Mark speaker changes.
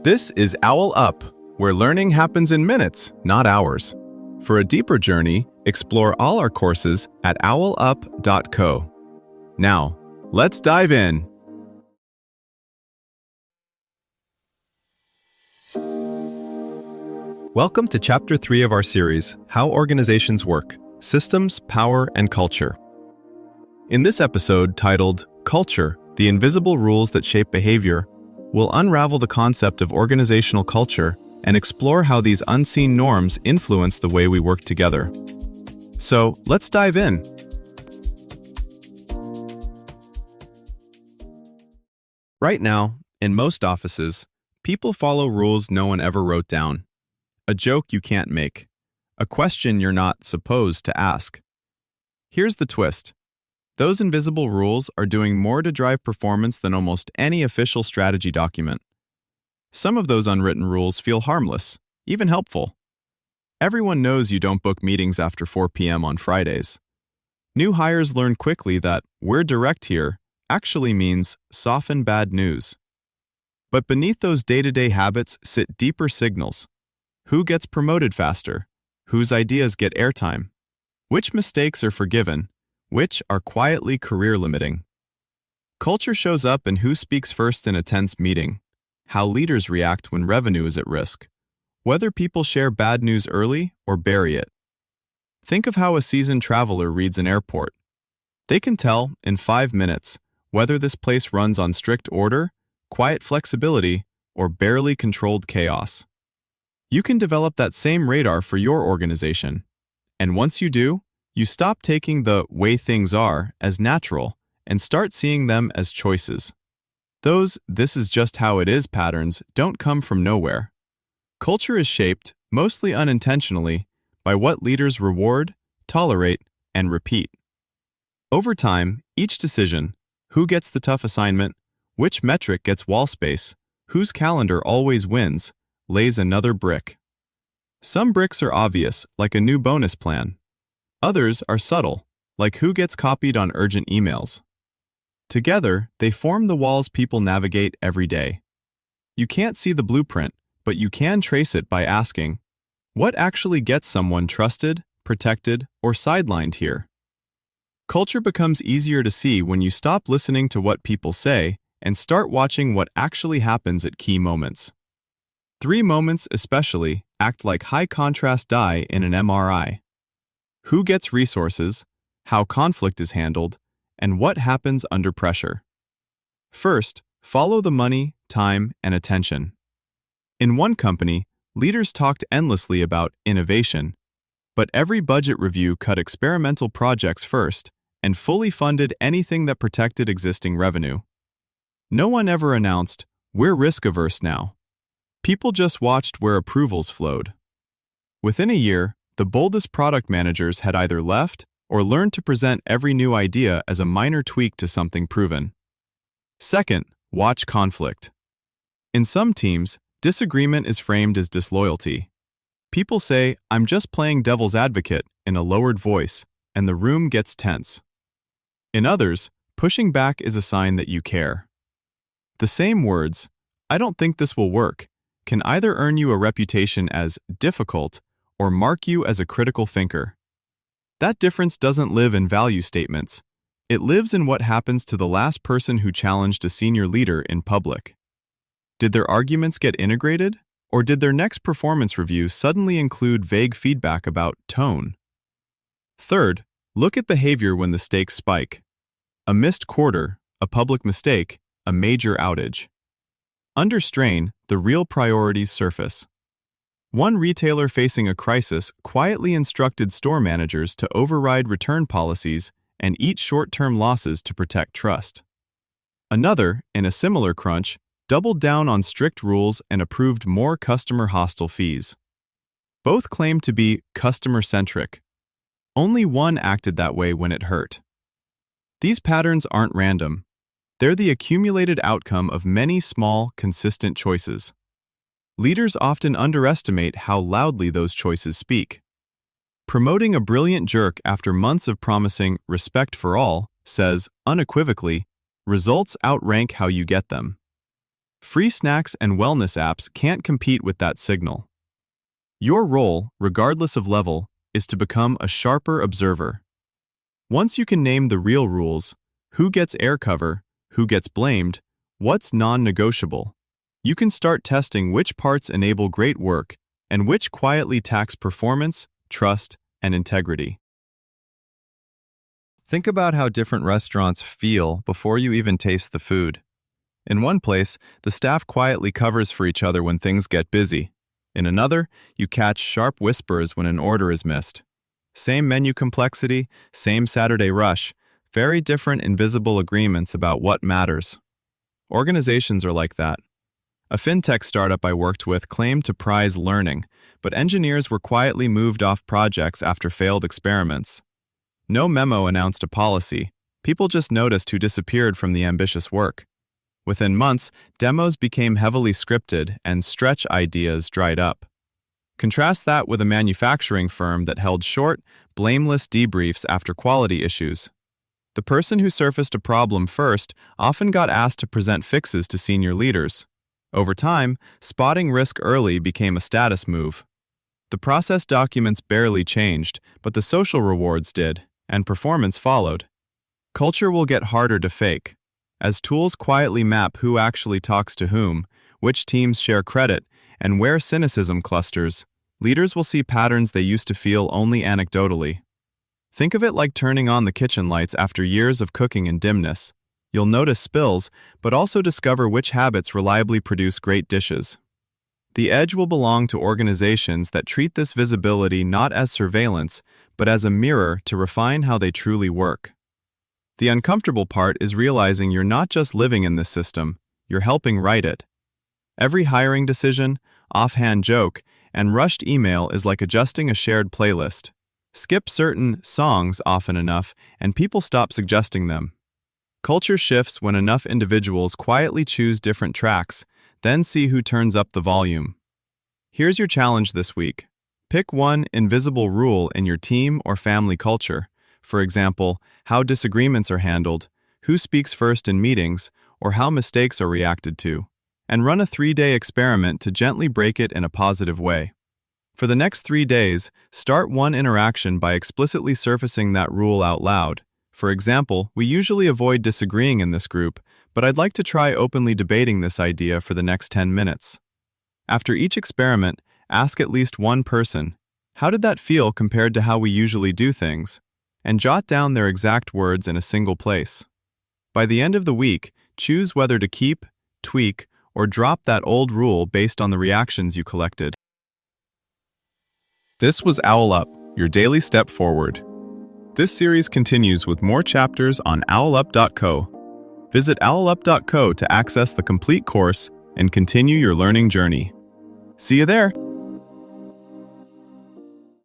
Speaker 1: This is OwlUp, where learning happens in minutes, not hours. For a deeper journey, explore all our courses at owlup.co. Now, let's dive in. Welcome to Chapter 3 of our series, How Organizations Work: Systems, Power, and Culture. In this episode, titled Culture, the Invisible Rules That Shape Behavior, we'll unravel the concept of organizational culture and explore how these unseen norms influence the way we work together. So, let's dive in. Right now, in most offices, people follow rules no one ever wrote down. A joke you can't make. A question you're not supposed to ask. Here's the twist. Those invisible rules are doing more to drive performance than almost any official strategy document. Some of those unwritten rules feel harmless, even helpful. Everyone knows you don't book meetings after 4 p.m. on Fridays. New hires learn quickly that "we're direct here" actually means soften bad news. But beneath those day-to-day habits sit deeper signals. Who gets promoted faster? Whose ideas get airtime? Which mistakes are forgiven? Which are quietly career-limiting? Culture shows up in who speaks first in a tense meeting, how leaders react when revenue is at risk, whether people share bad news early or bury it. Think of how a seasoned traveler reads an airport. They can tell, in 5 minutes, whether this place runs on strict order, quiet flexibility, or barely controlled chaos. You can develop that same radar for your organization. And once you do, you stop taking the way things are as natural and start seeing them as choices. Those "this is just how it is" patterns don't come from nowhere. Culture is shaped, mostly unintentionally, by what leaders reward, tolerate, and repeat. Over time, each decision, who gets the tough assignment, which metric gets wall space, whose calendar always wins, lays another brick. Some bricks are obvious, like a new bonus plan. Others are subtle, like who gets copied on urgent emails. Together, they form the walls people navigate every day. You can't see the blueprint, but you can trace it by asking, what actually gets someone trusted, protected, or sidelined here? Culture becomes easier to see when you stop listening to what people say and start watching what actually happens at key moments. 3 moments especially act like high-contrast die in an MRI. Who gets resources, how conflict is handled, and what happens under pressure. First, follow the money, time, and attention. In one company, leaders talked endlessly about innovation, but every budget review cut experimental projects first and fully funded anything that protected existing revenue. No one ever announced, "we're risk-averse now." People just watched where approvals flowed. Within a year, the boldest product managers had either left or learned to present every new idea as a minor tweak to something proven. Second, watch conflict. In some teams, disagreement is framed as disloyalty. People say, "I'm just playing devil's advocate," in a lowered voice, and the room gets tense. In others, pushing back is a sign that you care. The same words, "I don't think this will work," can either earn you a reputation as difficult or mark you as a critical thinker. That difference doesn't live in value statements. It lives in what happens to the last person who challenged a senior leader in public. Did their arguments get integrated, or did their next performance review suddenly include vague feedback about tone? Third, look at behavior when the stakes spike. A missed quarter, a public mistake, a major outage. Under strain, the real priorities surface. One retailer facing a crisis quietly instructed store managers to override return policies and eat short-term losses to protect trust. Another, in a similar crunch, doubled down on strict rules and approved more customer-hostile fees. Both claimed to be customer-centric. Only one acted that way when it hurt. These patterns aren't random. They're the accumulated outcome of many small, consistent choices. Leaders often underestimate how loudly those choices speak. Promoting a brilliant jerk after months of promising respect for all says, unequivocally, results outrank how you get them. Free snacks and wellness apps can't compete with that signal. Your role, regardless of level, is to become a sharper observer. Once you can name the real rules, who gets air cover, who gets blamed, what's non-negotiable, you can start testing which parts enable great work and which quietly tax performance, trust, and integrity. Think about how different restaurants feel before you even taste the food. In one place, the staff quietly covers for each other when things get busy. In another, you catch sharp whispers when an order is missed. Same menu complexity, same Saturday rush, very different invisible agreements about what matters. Organizations are like that. A fintech startup I worked with claimed to prize learning, but engineers were quietly moved off projects after failed experiments. No memo announced a policy. People just noticed who disappeared from the ambitious work. Within months, demos became heavily scripted and stretch ideas dried up. Contrast that with a manufacturing firm that held short, blameless debriefs after quality issues. The person who surfaced a problem first often got asked to present fixes to senior leaders. Over time, spotting risk early became a status move. The process documents barely changed, but the social rewards did, and performance followed. Culture will get harder to fake. As tools quietly map who actually talks to whom, which teams share credit, and where cynicism clusters, leaders will see patterns they used to feel only anecdotally. Think of it like turning on the kitchen lights after years of cooking in dimness. You'll notice spills, but also discover which habits reliably produce great dishes. The edge will belong to organizations that treat this visibility not as surveillance, but as a mirror to refine how they truly work. The uncomfortable part is realizing you're not just living in this system, you're helping write it. Every hiring decision, offhand joke, and rushed email is like adjusting a shared playlist. Skip certain songs often enough, and people stop suggesting them. Culture shifts when enough individuals quietly choose different tracks, then see who turns up the volume. Here's your challenge this week. Pick one invisible rule in your team or family culture. For example, how disagreements are handled, who speaks first in meetings, or how mistakes are reacted to, and run a 3-day experiment to gently break it in a positive way. For the next 3 days, start one interaction by explicitly surfacing that rule out loud. For example, we usually avoid disagreeing in this group, but I'd like to try openly debating this idea for the next 10 minutes. After each experiment, ask at least one person, how did that feel compared to how we usually do things? And jot down their exact words in a single place. By the end of the week, choose whether to keep, tweak, or drop that old rule based on the reactions you collected. This was OwlUp, your daily step forward. This series continues with more chapters on OwlUp.co. Visit OwlUp.co to access the complete course and continue your learning journey. See you there!